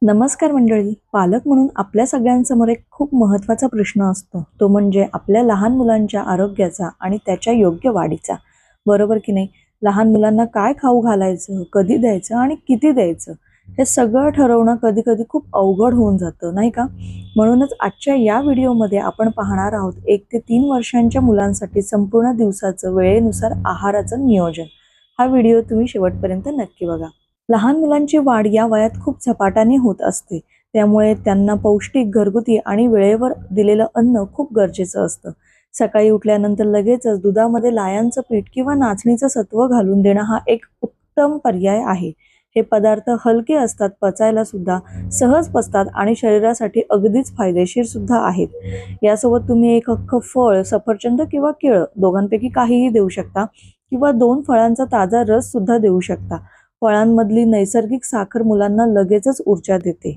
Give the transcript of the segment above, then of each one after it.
नमस्कार मंडळी. पालक म्हणून आपल्या सगळ्यांसमोर एक खूप महत्त्वाचा प्रश्न असतो, तो म्हणजे आपल्या लहान मुलांच्या आरोग्याचा आणि त्याच्या योग्य वाढीचा. बरोबर की नाही? लहान मुलांना काय खाऊ घालायचं, कधी द्यायचं आणि किती द्यायचं, हे सगळं ठरवणं कधी कधी खूप अवघड होऊन जातं, नाही का? म्हणूनच आजच्या या व्हिडिओमध्ये आपण पाहणार आहोत 1 ते 3 वर्षांच्या मुलांसाठी संपूर्ण दिवसाचं वेळेनुसार आहाराचं नियोजन. हा व्हिडिओ तुम्ही शेवटपर्यंत नक्की बघा. लहान मुलांची वाढ या वयात खूप झपाट्याने होत असते, त्यामुळे त्यांना पौष्टिक, घरगुती आणि वेळेवर दिलेलं अन्न खूप गरजेचं असतं. सकाळी उठल्यानंतर लगेचच दुधामध्ये लायांचं पीठ किंवा नाचणीचं सत्व घालून देणं हा एक उत्तम पर्याय आहे. हे पदार्थ हलके असतात, पचायला सुद्धा सहज पचतात आणि शरीरासाठी अगदीच फायदेशीर सुद्धा आहेत. यासोबत तुम्ही एक अख्खं फळ, सफरचंद किंवा केळं दोघांपैकी काहीही देऊ शकता किंवा 2 फळांचा ताजा रस सुद्धा देऊ शकता. फळांमधली नैसर्गिक साखर मुलांना लगेचच ऊर्जा देते.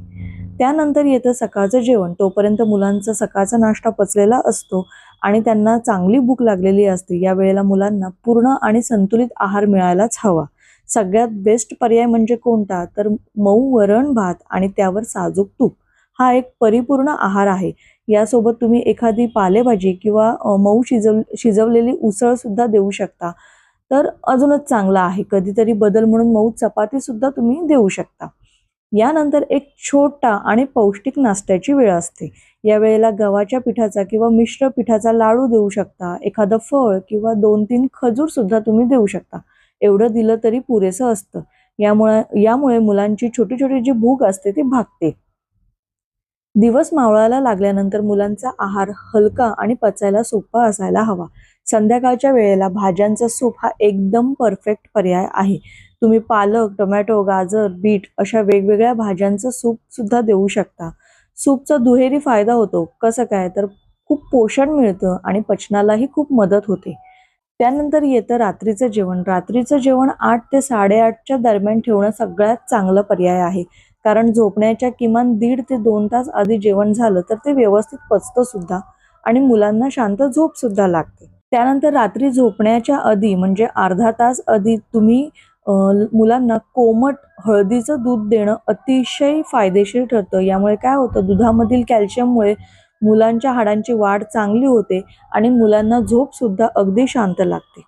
त्यानंतर येतं सकाळचं जेवण. तोपर्यंत मुलांचा सकाळचा नाश्ता पचलेला असतो आणि त्यांना चांगली भूक लागलेली असते. या वेळेला मुलांना पूर्ण आणि संतुलित आहार मिळायलाच हवा. सगळ्यात बेस्ट पर्याय म्हणजे कोणता? तर मऊ वरण भात आणि त्यावर साजूक तूप. हा एक परिपूर्ण आहार आहे. यासोबत तुम्ही एखादी पालेभाजी किंवा मऊ शिजवलेली उसळ सुद्धा देऊ शकता, तर अजूनच चांगला आहे. कधीतरी बदल म्हणून मऊ चपाती सुद्धा तुम्ही देऊ शकता. यानंतर एक छोटा आणि पौष्टिक नाश्त्याची वेळ असते. या वेळेला गव्हाच्या पिठाचा किंवा मिश्र पिठाचा लाडू देऊ शकता. एखादं फळ किंवा 2-3 खजूर सुद्धा तुम्ही देऊ शकता. एवढं दिलं तरी पुरेसं असतं. यामुळे मुलांची छोटी छोटी जी भूक असते ती भागते. दिवस मावळायला लागल्यानंतर मुलांचा आहार हलका आणि पचायला सोपा असायला हवा. संध्याकाळच्या वेळेला भाज्यांचा सूप हा एकदम परफेक्ट पर्याय आहे. तुम्ही पालक, टोमॅटो, गाजर, बीट अशा वेगवेगळ्या भाज्यांचं सूप सुद्धा देऊ शकता. सूपचा दुहेरी फायदा होतो. कसं काय? तर खूप पोषण मिळतं आणि पचनालाही खूप मदत होते. त्यानंतर येतं रात्रीचं जेवण. रात्रीचं जेवण 8 ते 8:30च्या दरम्यान ठेवणं सगळ्यात चांगलं पर्याय आहे. कारण झोपण्याच्या किमान 1.5 ते 2 तास आधी जेवण झालं तर ते व्यवस्थित पचतं सुद्धा आणि मुलांना शांत झोप सुद्धा लागते. त्यानंतर रात्री झोपण्याच्या आधी म्हणजे अर्धा तास आधी तुम्ही मुलांना कोमट हळदीचं दूध देणं अतिशय फायदेशीर ठरतं. यामुळे काय होतं, दुधामधील कॅल्शियममुळे मुलांच्या हाडांची वाढ चांगली होते आणि मुलांना झोप सुद्धा अगदी शांत लागते.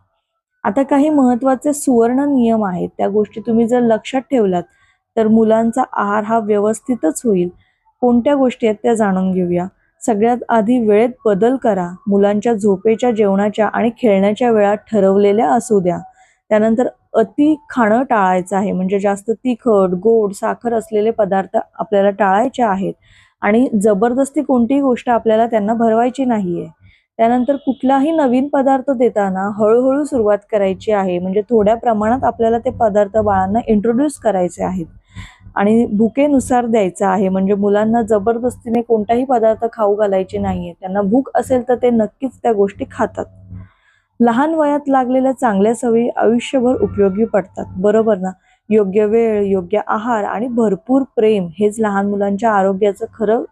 आता काही महत्त्वाचे सुवर्ण नियम आहेत. त्या गोष्टी तुम्ही जर लक्षात ठेवलात तर मुलांचा आहार हा व्यवस्थितच होईल. कोणत्या गोष्टी आहेत त्या जाणून घेऊया. सगळ्यात आधी वेळेत बदल करा. मुलांच्या झोपेच्या, जेवणाच्या आणि खेळण्याच्या वेळा ठरवलेल्या असू द्या. त्यानंतर अति खाणं टाळायचं आहे. म्हणजे जास्त तिखट, गोड, साखर असलेले पदार्थ आपल्याला टाळायचे आहेत आणि जबरदस्ती कोणतीही गोष्ट आपल्याला त्यांना भरवायची नाहीये. त्यानंतर कुठलाही नवीन पदार्थ देताना हळूहळू सुरुवात करायची आहे. म्हणजे थोड्या प्रमाणात आपल्याला ते पदार्थ बाळांना इंट्रोड्यूस करायचे आहेत आणि भुकेनुसार द्यायचं आहे. म्हणजे मुलांना जबरदस्तीने कोणताही पदार्थ खाऊ घालायचे नाहीये. त्यांना भूक असेल तर ते नक्कीच त्या गोष्टी खातात. लहान वयात लागलेल्या चांगल्या सवयी आयुष्यभर उपयोगी पडतात, बरोबर ना? योग्य वेळ, योग्य आहार आणि भरपूर प्रेम हेच लहान मुलांच्या आरोग्याचं खरं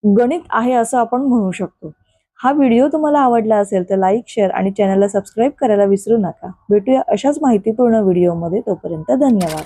गणित आहे असं आपण म्हणू शकतो. हा व्हिडिओ तुम्हाला आवडला असेल तर लाईक, शेअर आणि चॅनलला सबस्क्राईब करायला विसरू नका. भेटूया अशाच माहितीपूर्ण व्हिडिओमध्ये. तोपर्यंत धन्यवाद.